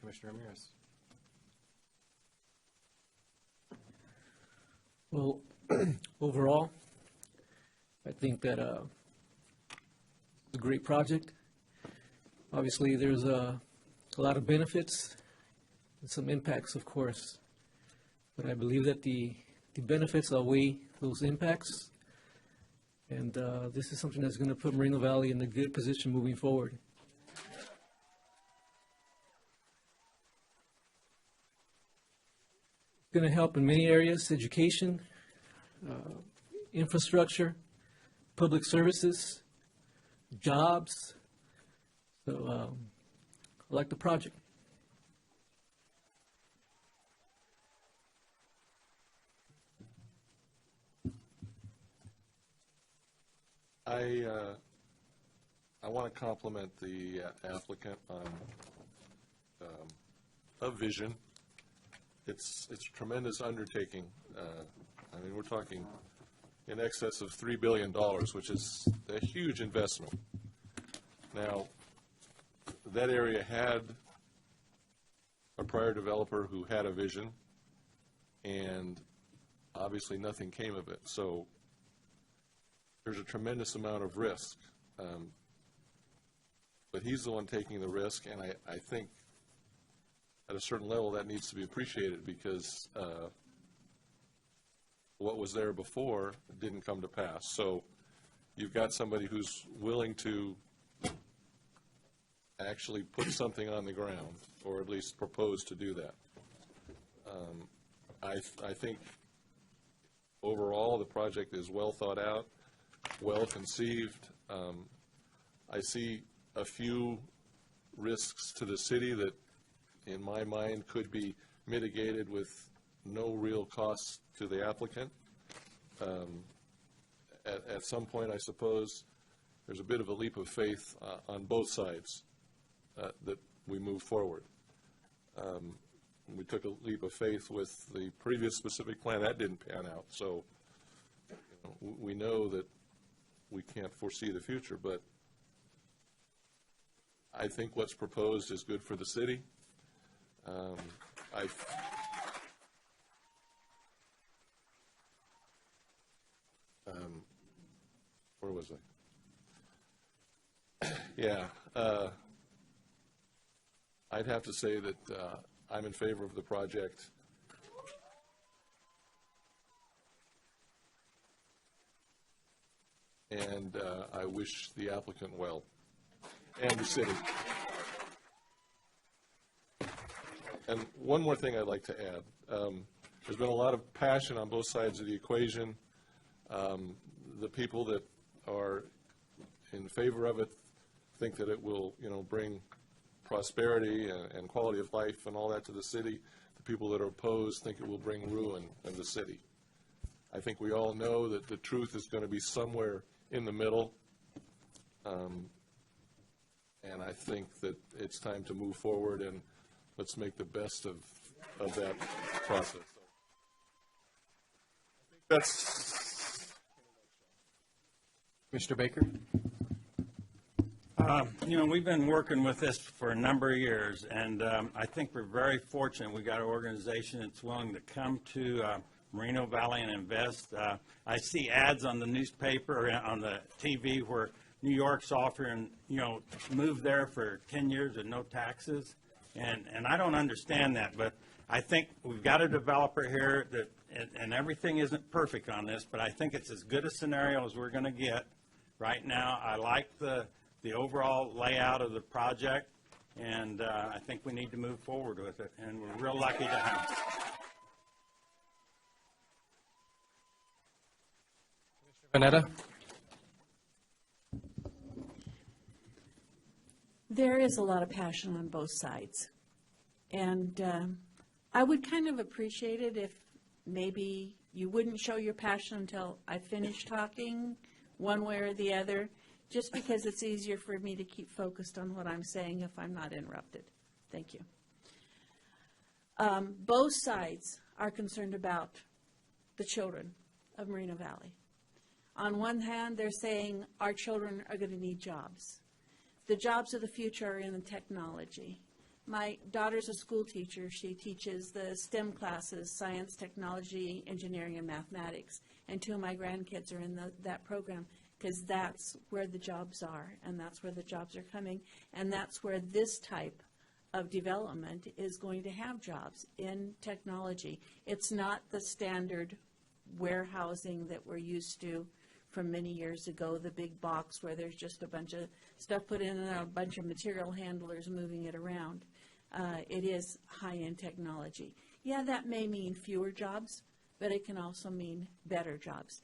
Commissioner Ramirez. Well, overall, I think that it's a great project. Obviously, there's a lot of benefits and some impacts, of course. But I believe that the benefits outweigh those impacts. And this is something that's going to put Moreno Valley in a good position moving forward. It's going to help in many areas: education, infrastructure, public services, jobs. So I like the project. I want to compliment the applicant on a vision. It's a tremendous undertaking. I mean, we're talking in excess of $3 billion, which is a huge investment. Now, that area had a prior developer who had a vision, and obviously nothing came of it. So there's a tremendous amount of risk. But he's the one taking the risk, and I think at a certain level that needs to be appreciated, because what was there before didn't come to pass. So you've got somebody who's willing to actually put something on the ground, or at least propose to do that. I think overall the project is well thought out, well conceived. I see a few risks to the city that, in my mind, could be mitigated with no real cost to the applicant. At some point, I suppose, there's a bit of a leap of faith on both sides that we move forward. We took a leap of faith with the previous specific plan. That didn't pan out. So we know that we can't foresee the future, but I think what's proposed is good for the city. Where was I? Yeah. I'd have to say that I'm in favor of the project. And I wish the applicant well, and the city. And one more thing I'd like to add. There's been a lot of passion on both sides of the equation. The people that are in favor of it think that it will, bring prosperity and quality of life and all that to the city. The people that are opposed think it will bring ruin in the city. I think we all know that the truth is going to be somewhere in the middle. And I think that it's time to move forward, and let's make the best of that process. I think that's Mr. Baker. We've been working with this for a number of years, and I think we're very fortunate. We got an organization that's willing to come to Moreno Valley and invest. I see ads on the newspaper, on the TV, where New York's offering, move there for 10 years with no taxes. And I don't understand that, but I think we've got a developer here that, and everything isn't perfect on this, but I think it's as good a scenario as we're going to get right now. I like the overall layout of the project, and I think we need to move forward with it, and we're real lucky to have it. Vanetta. There is a lot of passion on both sides. And I would kind of appreciate it if maybe you wouldn't show your passion until I finish talking, one way or the other, just because it's easier for me to keep focused on what I'm saying if I'm not interrupted. Thank you. Both sides are concerned about the children of Moreno Valley. On one hand, they're saying our children are going to need jobs. The jobs of the future are in the technology. My daughter's a school teacher. She teaches the STEM classes, science, technology, engineering, and mathematics. And 2 of my grandkids are in that program because that's where the jobs are, and that's where the jobs are coming, and that's where this type of development is going to have jobs, in technology. It's not the standard warehousing that we're used to from many years ago, the big box where there's just a bunch of stuff put in and a bunch of material handlers moving it around. It is high-end technology. Yeah, that may mean fewer jobs, but it can also mean better jobs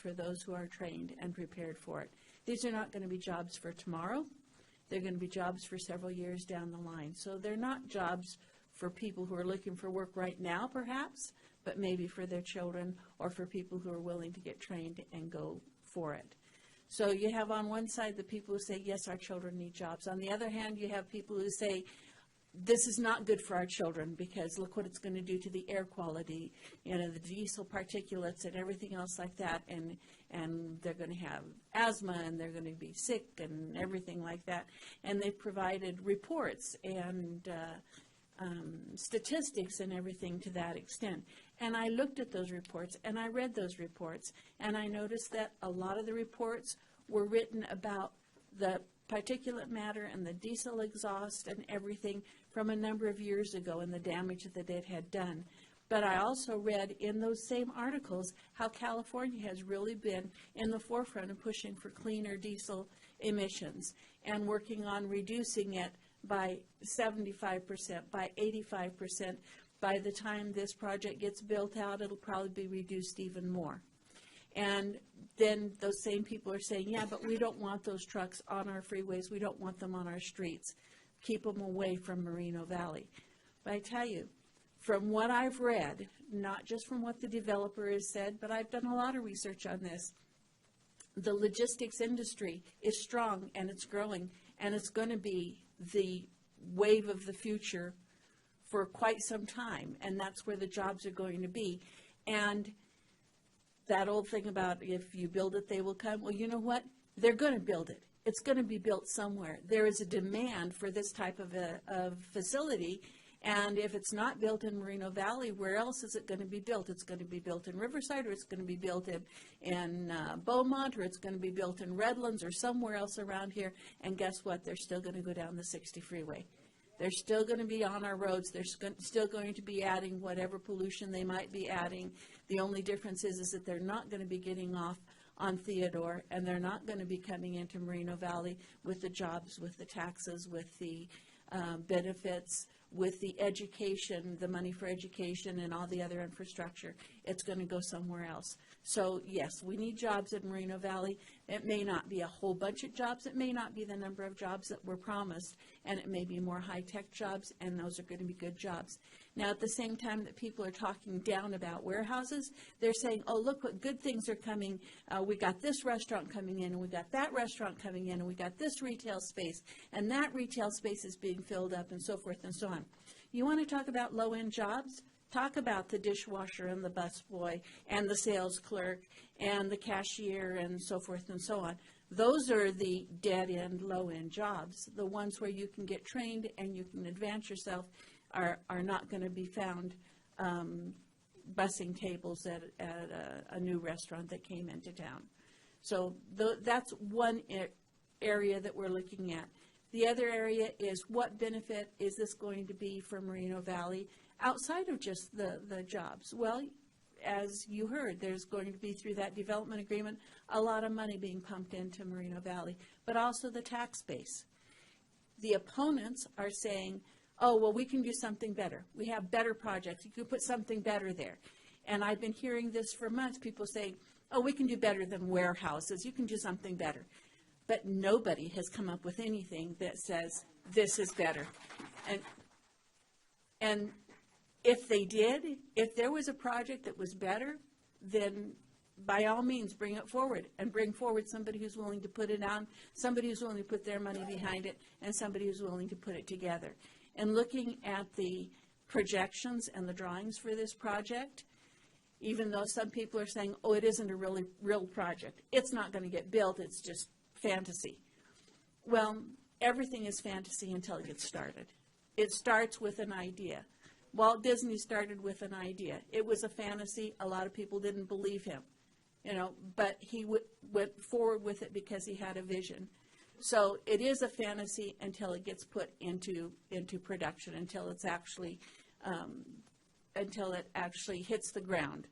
for those who are trained and prepared for it. These are not going to be jobs for tomorrow. They're going to be jobs for several years down the line. So they're not jobs for people who are looking for work right now, perhaps, but maybe for their children or for people who are willing to get trained and go for it. So you have on one side the people who say, yes, our children need jobs. On the other hand, you have people who say, this is not good for our children because look what it's going to do to the air quality, you know, the diesel particulates and everything else like that, and they're going to have asthma and they're going to be sick and everything like that. And they've provided reports and statistics and everything to that extent. And I looked at those reports and I read those reports and I noticed that a lot of the reports were written about the particulate matter and the diesel exhaust and everything from a number of years ago and the damage that it had done. But I also read in those same articles how California has really been in the forefront of pushing for cleaner diesel emissions and working on reducing it by 75%, by 85%. By the time this project gets built out, it'll probably be reduced even more. And then those same people are saying, yeah, but we don't want those trucks on our freeways. We don't want them on our streets. Keep them away from Moreno Valley. But I tell you, from what I've read, not just from what the developer has said, but I've done a lot of research on this, the logistics industry is strong and it's growing, and it's going to be the wave of the future for quite some time, and that's where the jobs are going to be. And that old thing about if you build it, they will come. Well, you know what? They're going to build it. It's going to be built somewhere. There is a demand for this type of facility, and if it's not built in Moreno Valley, where else is it going to be built? It's going to be built in Riverside, or it's going to be built in Beaumont, or it's going to be built in Redlands, or somewhere else around here. And guess what? They're still going to go down the 60 freeway. They're still going to be on our roads. They're still going to be adding whatever pollution they might be adding. The only difference is that they're not going to be getting off on Theodore, and they're not going to be coming into Moreno Valley with the jobs, with the taxes, with the benefits, with the education, the money for education and all the other infrastructure. It's going to go somewhere else. So yes, we need jobs in Moreno Valley. It may not be a whole bunch of jobs. It may not be the number of jobs that were promised, and it may be more high-tech jobs, and those are going to be good jobs. Now, at the same time that people are talking down about warehouses, they're saying, oh, look what good things are coming. We got this restaurant coming in, and we got that restaurant coming in, and we got this retail space, and that retail space is being filled up, and so forth and so on. You want to talk about low-end jobs? Talk about the dishwasher and the busboy and the sales clerk and the cashier and so forth and so on. Those are the dead-end, low-end jobs. The ones where you can get trained and you can advance yourself are not going to be found bussing tables at a new restaurant that came into town. So that's one area that we're looking at. The other area is what benefit is this going to be for Moreno Valley outside of just the jobs? Well, as you heard, there's going to be, through that development agreement, a lot of money being pumped into Moreno Valley, but also the tax base. The opponents are saying, oh, well, we can do something better. We have better projects. You can put something better there. And I've been hearing this for months, people saying, oh, we can do better than warehouses. You can do something better. But nobody has come up with anything that says this is better. And if they did, if there was a project that was better, then by all means bring it forward, and bring forward somebody who's willing to put it on, somebody who's willing to put their money behind it, and somebody who's willing to put it together. And looking at the projections and the drawings for this project, even though some people are saying, oh, it isn't a really real project, it's not going to get built, it's just fantasy. Well, everything is fantasy until it gets started. It starts with an idea. Walt Disney started with an idea. It was a fantasy. A lot of people didn't believe him, but he went forward with it because he had a vision. So it is a fantasy until it gets put into production, until it actually hits the ground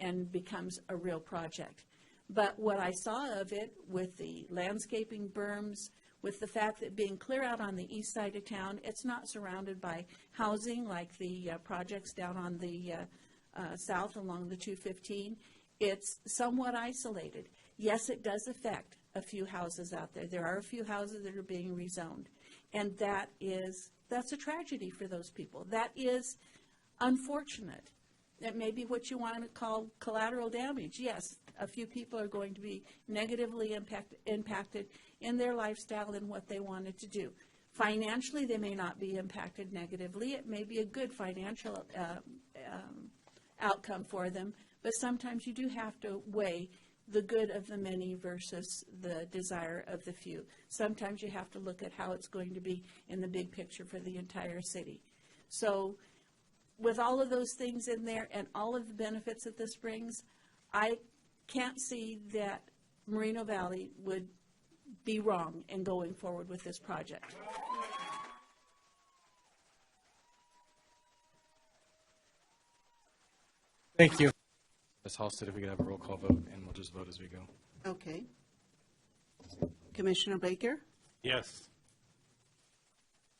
and becomes a real project. But what I saw of it, with the landscaping berms, with the fact that being clear out on the east side of town, it's not surrounded by housing like the projects down on the south along the 215. It's somewhat isolated. Yes, it does affect a few houses out there. There are a few houses that are being rezoned, and that's a tragedy for those people. That is unfortunate. That may be what you want to call collateral damage. Yes, a few people are going to be negatively impacted in their lifestyle and what they wanted to do. Financially, they may not be impacted negatively. It may be a good financial outcome for them, but sometimes you do have to weigh the good of the many versus the desire of the few. Sometimes you have to look at how it's going to be in the big picture for the entire city. So with all of those things in there and all of the benefits that this brings, I can't see that Moreno Valley would be wrong in going forward with this project. Thank you. Ms. Halsted, if we could have a roll call vote, and we'll just vote as we go. Okay. Commissioner Baker? Yes.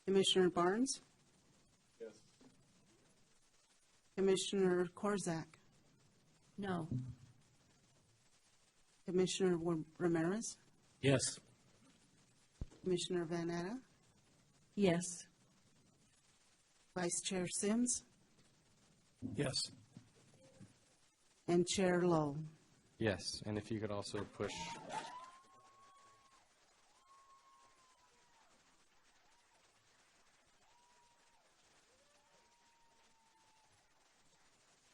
Commissioner Barnes? Yes. Commissioner Korzak? No. Commissioner Ramirez? Yes. Commissioner Van Atta? Yes. Vice Chair Sims? Yes. And Chair Lowe? Yes, and if you could also push.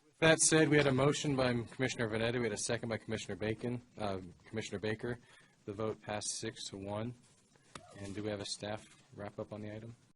With that said, we had a motion by Commissioner Vanetta, we had a second by Commissioner Baker. The vote passed 6-1. And do we have a staff wrap up on the item?